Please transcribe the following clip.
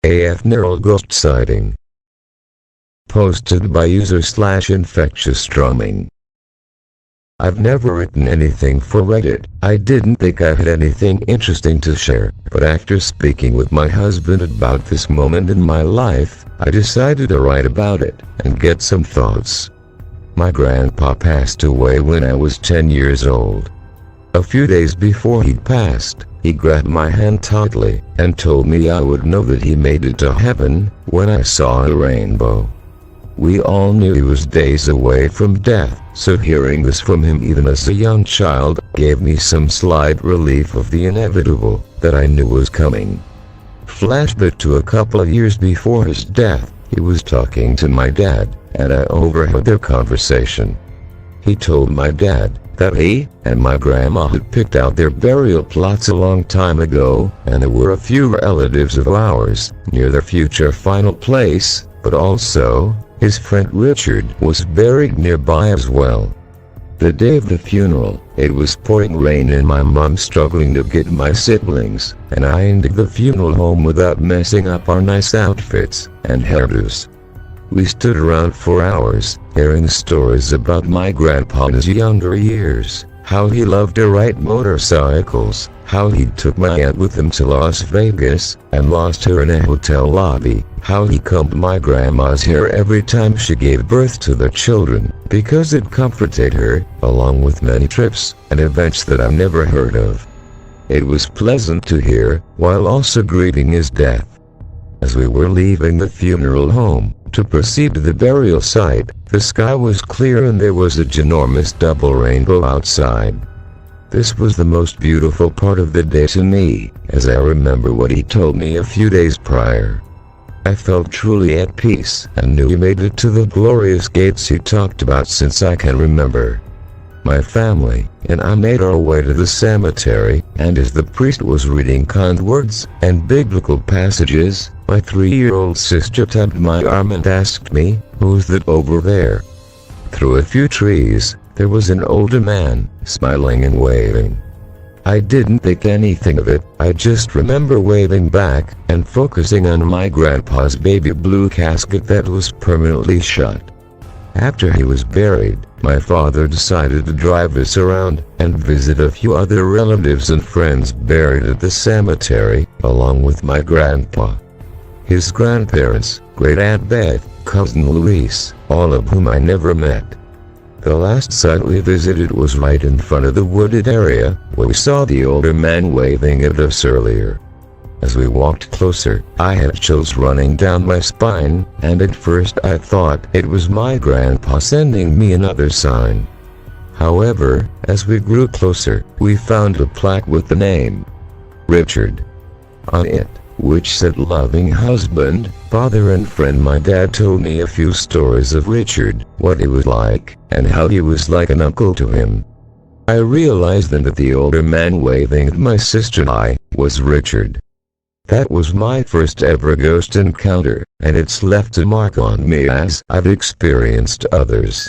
AF Neural Ghost Sighting. Posted by user/infectious drumming. I've never written anything for Reddit. I didn't think I had anything interesting to share, but after speaking with my husband about this moment in my life, I decided to write about it and get some thoughts. My grandpa passed away when I was 10 years old. A few days before he passed, he grabbed my hand tightly and told me I would know that he made it to heaven when I saw a rainbow. We all knew he was days away from death, so hearing this from him even as a young child gave me some slight relief of the inevitable that I knew was coming. Flashback to a couple of years before his death, he was talking to my dad, and I overheard their conversation. He told my dad that he and my grandma had picked out their burial plots a long time ago, and there were a few relatives of ours near their future final place, but also, his friend Richard was buried nearby as well. The day of the funeral, it was pouring rain and my mom struggling to get my siblings and I into the funeral home without messing up our nice outfits and hairdos. We stood around for hours, hearing stories about my grandpa in his younger years, how he loved to ride motorcycles, how he took my aunt with him to Las Vegas and lost her in a hotel lobby, how he combed my grandma's hair every time she gave birth to their children, because it comforted her, along with many trips and events that I've never heard of. It was pleasant to hear, while also grieving his death. As we were leaving the funeral home to proceed to the burial site, the sky was clear and there was a ginormous double rainbow outside. This was the most beautiful part of the day to me, as I remember what he told me a few days prior. I felt truly at peace and knew he made it to the glorious gates he talked about since I can remember. My family and I made our way to the cemetery, and as the priest was reading kind words and biblical passages, my 3-year-old sister tapped my arm and asked me, "Who's that over there?" Through a few trees, there was an older man, smiling and waving. I didn't think anything of it, I just remember waving back and focusing on my grandpa's baby blue casket that was permanently shut. After he was buried, my father decided to drive us around and visit a few other relatives and friends buried at the cemetery, along with my grandpa. His grandparents, Great Aunt Beth, Cousin Luis, all of whom I never met. The last site we visited was right in front of the wooded area, where we saw the older man waving at us earlier. As we walked closer, I had chills running down my spine, and at first I thought it was my grandpa sending me another sign. However, as we grew closer, we found a plaque with the name Richard on it, which said loving husband, father and friend. My dad told me a few stories of Richard, what he was like, and how he was like an uncle to him. I realized then that the older man waving at my sister and I was Richard. That was my first ever ghost encounter, and it's left a mark on me as I've experienced others.